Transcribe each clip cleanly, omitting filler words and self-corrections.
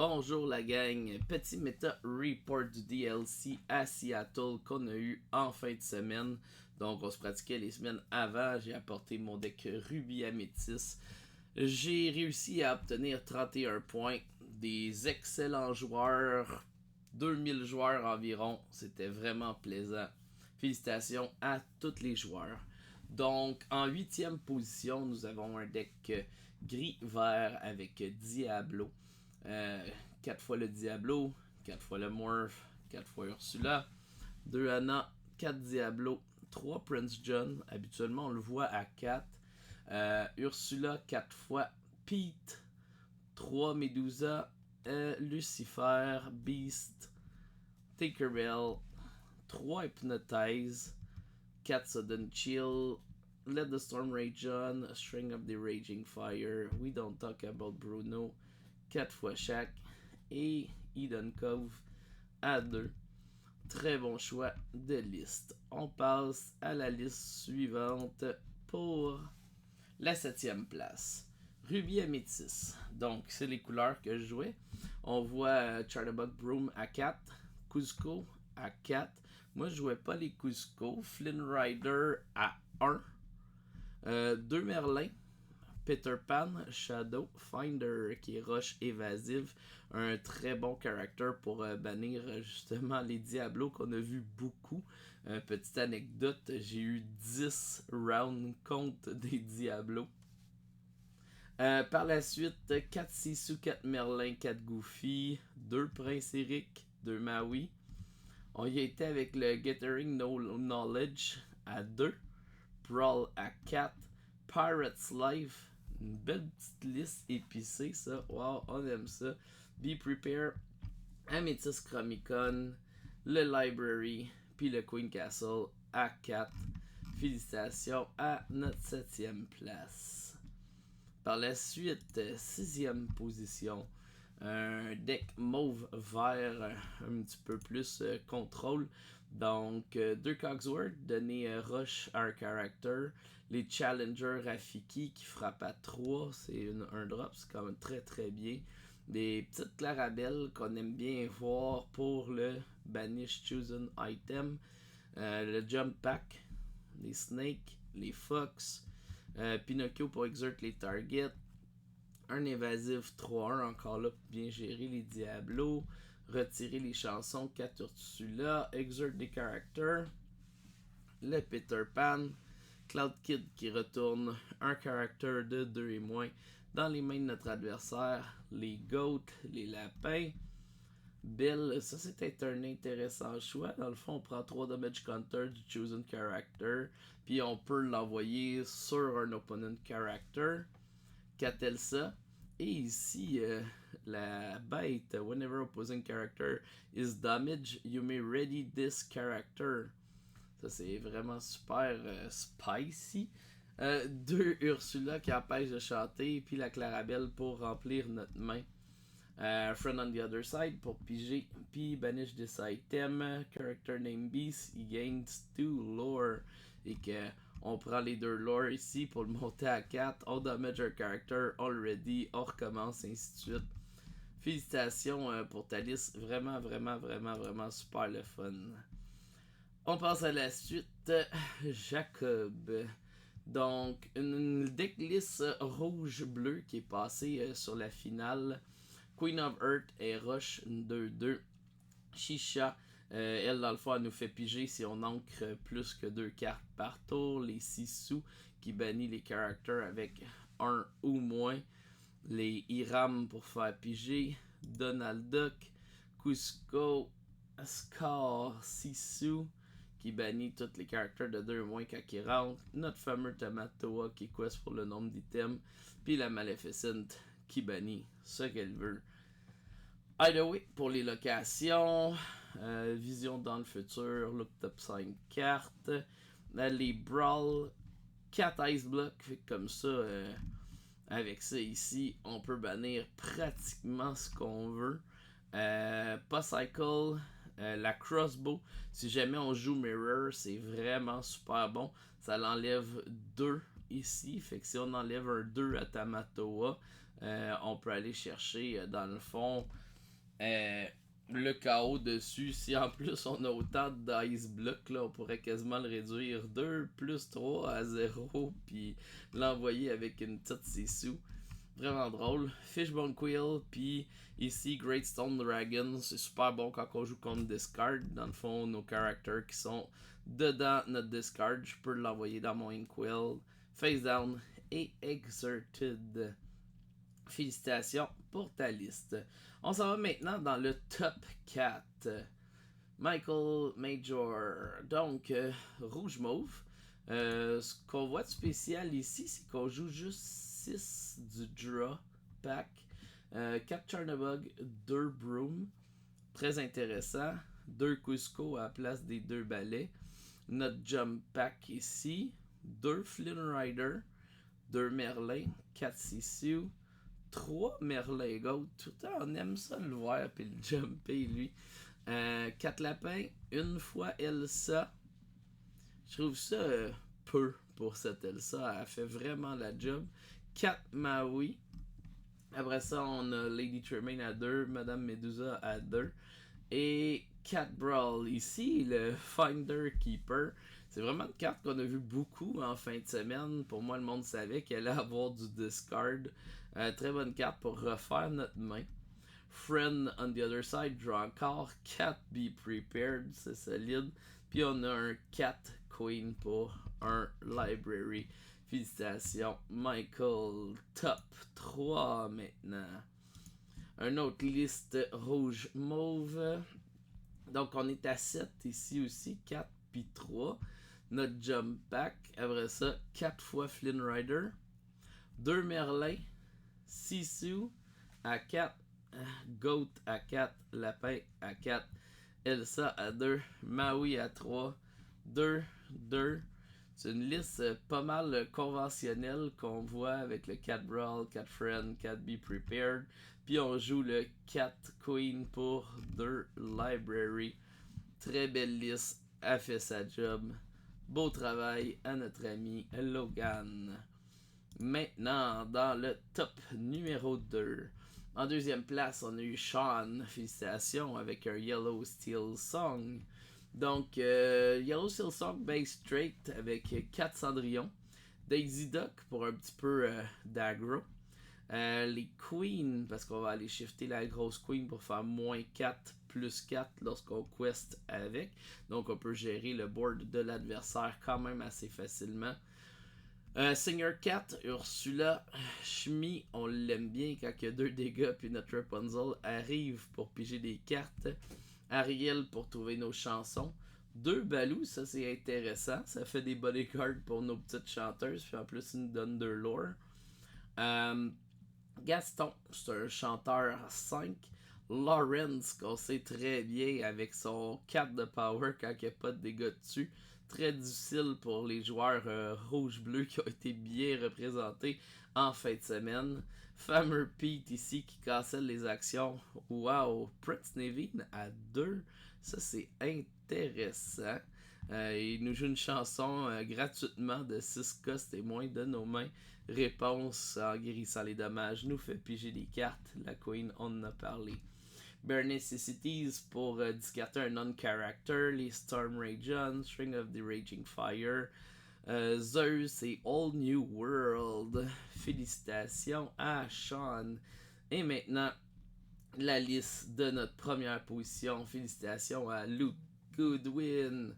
Bonjour la gang, petit méta report du DLC à Seattle qu'on a eu en fin de semaine. Donc on se pratiquait les semaines avant, j'ai apporté mon deck Ruby Améthyst. J'ai réussi à obtenir 31 points, des excellents joueurs, 2000 joueurs environ, c'était vraiment plaisant. Félicitations à tous les joueurs. Donc en 8e position, nous avons un deck gris-vert avec Diablo. 4 fois le Diablo, 4 fois le Morph, 4 fois Ursula, 2 Anna, 4 Diablo, 3 Prince John. Habituellement, on le voit à 4. Ursula, 4 fois Pete, 3 Medusa, Lucifer, Beast, Tinkerbell, 3 Hypnotize, 4 Sudden Chill, Let the Storm Rage On, A String of the Raging Fire, We Don't Talk About Bruno, 4 fois chaque, et Eden Cove à 2. Très bon choix de liste. On passe à la liste suivante pour la 7e place. Ruby Améthyst. Donc, c'est les couleurs que je jouais. On voit Charterbuck Broom à 4, Kuzco à 4. Moi, je jouais pas les Kuzco. Flynn Rider à 1. 2 Merlin. Peter Pan, Shadow, Finder, qui est roche évasive, un très bon caractère pour bannir justement les Diablos qu'on a vu beaucoup. Petite anecdote, j'ai eu 10 rounds contre des Diablos. Par la suite, 4 Sisu, 4 Merlin, 4 Goofy, 2 Prince Eric, 2 Maui. On y a été avec le Gathering Knowledge à 2, Brawl à 4, Pirates Life, une belle petite liste épicée, ça. Wow, on aime ça. Be Prepared, Amethyst Chromicon, le Library, puis le Queen Castle à 4. Félicitations à notre 7e place. Par la suite, 6e position. Un deck mauve-vert, un petit peu plus contrôle. Donc, 2 Cogsworth, donner Rush à un character. Les Challenger Rafiki qui frappent à 3, c'est un drop, c'est quand même très très bien. Des petites Clarabelle qu'on aime bien voir pour le Banish Chosen Item. Le Jump Pack, les Snakes, les Fox. Pinocchio pour exert les targets. Un évasif 3-1, encore là pour bien gérer les Diablos. Retirer les chansons 4 Ursula. Exert des characters. Le Peter Pan. Cloud Kid qui retourne un character de 2 et moins dans les mains de notre adversaire. Les Goats, les Lapins. Bill, ça c'était un intéressant choix. Dans le fond, on prend 3 damage counter du chosen character. Puis on peut l'envoyer sur un opponent character. Catelsa. Et ici, la bête, whenever opposing character is damaged, you may ready this character. Ça, c'est vraiment super spicy. 2 Ursula qui empêchent de chanter, puis la Clarabelle pour remplir notre main. Friend on the other side pour piger, puis banish this item. Character name Beast, he gains 2 lore. Et que on prend les 2 lore ici pour le monter à 4. On damage our character already. On recommence, ainsi de suite. Félicitations pour ta liste. Vraiment, vraiment, vraiment, vraiment super le fun. On passe à la suite. Jacob. Donc, une decklist rouge-bleu qui est passée sur la finale. Queen of Earth et Rush 2-2. Shisha, elle dans le fond elle nous fait piger si on ancre plus que 2 cartes par tour. Les Sisu qui bannit les characters avec 1 ou moins. Les Hiram pour faire piger. Donald Duck, Cusco, Scar, Sisu qui bannit tous les characters de 2 ou moins quand ils rentrent. Notre fameux Tamatoa qui quest pour le nombre d'items. Puis la Maleficent qui bannit ce qu'elle veut. Either way, pour les locations, vision dans le futur, looked up 5 cartes, les Brawl, 4 Ice Block, fait comme ça, avec ça ici, on peut bannir pratiquement ce qu'on veut. Pas Cycle, la Crossbow, si jamais on joue Mirror, c'est vraiment super bon, ça l'enlève 2 ici, fait que si on enlève un 2 à Tamatoa, on peut aller chercher dans le fond Euh, le KO dessus, si en plus on a autant de dice block, là, on pourrait quasiment le réduire 2 plus 3 à 0 puis l'envoyer avec une petite sous. Vraiment drôle. Fishbone Quill, puis ici Great Stone Dragon, c'est super bon quand on joue contre Discard. Dans le fond, nos characters qui sont dedans notre Discard, je peux l'envoyer dans mon Inkwell. Face Down et Exerted. Félicitations pour ta liste. On s'en va maintenant dans le top 4. Michael Major. Donc, rouge-mauve. Ce qu'on voit de spécial ici, c'est qu'on joue juste 6 du draw pack. 4 Chernabog, 2 Broom. Très intéressant. 2 Cusco à la place des 2 balais. Notre jump pack ici. 2 Flynn Rider. 2 Merlin. 4 Sisu. 3 Merlin Goat. Tout le temps, on aime ça le voir puis le jumper, lui. 4 lapins. Une fois Elsa. Je trouve ça peu pour cette Elsa. Elle fait vraiment la job. 4 Maui. Après ça, on a Lady Tremaine à 2. Madame Medusa à 2. Et 4 Brawl. Ici, le Finder Keeper. C'est vraiment une carte qu'on a vu beaucoup en fin de semaine. Pour moi, le monde savait qu'elle allait avoir du discard. Très bonne carte pour refaire notre main. Friend on the other side, draw encore 4 Be Prepared, c'est solide. Puis on a un 4 Queen pour un Library. Félicitations, Michael. Top 3 maintenant. Un autre liste rouge-mauve. Donc on est à 7 ici aussi, 4 puis 3. Notre jump pack. Après ça, 4 fois Flynn Rider. 2 Merlin. Sisu à 4. Goat à 4. Lapin à 4. Elsa à 2. Maui à 3. 2. 2. C'est une liste pas mal conventionnelle qu'on voit avec le 4 Brawl, 4 Friend, 4 Be Prepared. Puis on joue le 4 Queen pour 2 Library. Très belle liste. A fait sa job. Beau travail à notre ami Logan. Maintenant, dans le top numéro 2. En deuxième place, on a eu Sean. Félicitations avec un Yellow Steel Song. Donc, Yellow Steel Song base straight avec 4 Cendrillon. Daisy Duck pour un petit peu d'aggro. Les Queens, parce qu'on va aller shifter la grosse Queen pour faire moins 4 plus 4 lorsqu'on quest avec. Donc, on peut gérer le board de l'adversaire quand même assez facilement. Seigneur 4, Ursula, Shmi, on l'aime bien quand il y a 2 dégâts, puis notre Rapunzel arrive pour piger des cartes. Ariel pour trouver nos chansons. 2 Balou, ça c'est intéressant, ça fait des bodyguards pour nos petites chanteuses, puis en plus ils nous donnent de lore. Gaston, c'est un chanteur 5. Lawrence, qu'on sait très bien avec son 4 de power quand il n'y a pas de dégâts dessus. Très difficile pour les joueurs rouge-bleu qui ont été bien représentés en fin de semaine. Farmer Pete ici qui cancelle les actions. Wow! Prince Nevin à 2. Ça c'est intéressant. Il nous joue une chanson gratuitement de 6 costes et moins de nos mains. Réponse en guérissant les dommages nous fait piger des cartes. La Queen, on en a parlé. Bare Necessities pour discarter un non-character. Les Storm Rageon, String of the Raging Fire. Zeus et All New World. Félicitations à Sean. Et maintenant, la liste de notre première position. Félicitations à Luke Goodwin.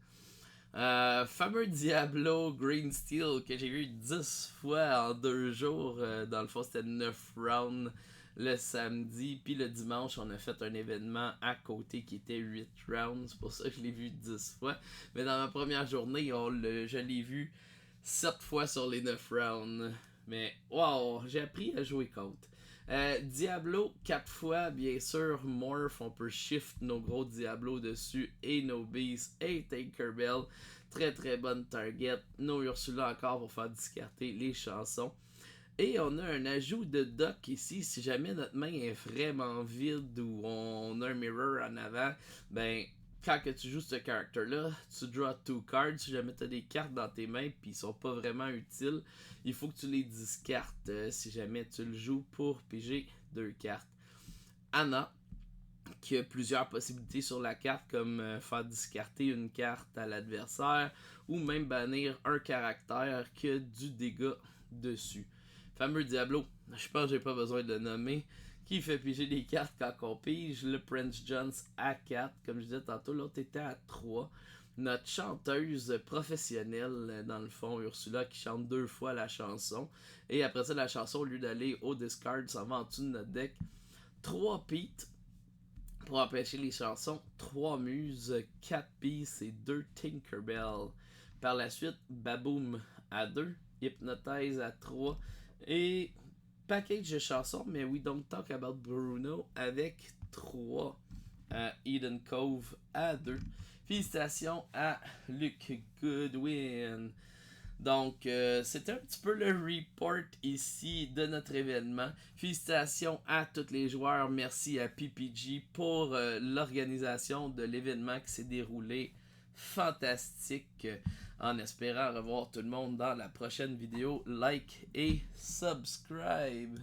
Fameux Diablo Green Steel que j'ai vu 10 fois en 2 jours. Dans le fond, c'était 9 rounds le samedi. Puis le dimanche, on a fait un événement à côté qui était 8 rounds. C'est pour ça que je l'ai vu 10 fois. Mais dans ma première journée, je l'ai vu 7 fois sur les 9 rounds. Mais wow, j'ai appris à jouer contre. Diablo 4 fois, bien sûr. Morph, on peut shift nos gros Diablo dessus et nos Beasts et Tinkerbell. Très très bonne target. Nos Ursula encore pour faire discarter les chansons. Et on a un ajout de dock ici. Si jamais notre main est vraiment vide ou on a un mirror en avant, ben quand que tu joues ce character-là, tu draw 2 cards. Si jamais tu as des cartes dans tes mains et ils sont pas vraiment utiles, il faut que tu les discartes si jamais tu le joues pour piger 2 cartes. Anna, qui a plusieurs possibilités sur la carte, comme faire discarter une carte à l'adversaire ou même bannir un caractère qui a du dégât dessus. Fameux Diablo, je pense que j'ai pas besoin de le nommer, qui fait piger des cartes quand on pige. Le Prince Jones à 4, comme je disais tantôt, l'autre était à 3. Notre chanteuse professionnelle, dans le fond, Ursula, qui chante 2 fois la chanson. Et après ça, la chanson, au lieu d'aller au discard, s'en va en dessous de notre deck. 3 Pete pour empêcher les chansons, 3 muses, 4 Peace et 2 Tinkerbell. Par la suite, Baboom à 2, Hypnotize à 3 et package de chansons, mais we don't talk about Bruno avec 3. Eden Cove à 2. Félicitations à Luke Goodwin. Donc, c'était un petit peu le report ici de notre événement. Félicitations à tous les joueurs. Merci à PPG pour l'organisation de l'événement qui s'est déroulé fantastique. En espérant revoir tout le monde dans la prochaine vidéo. Like et subscribe.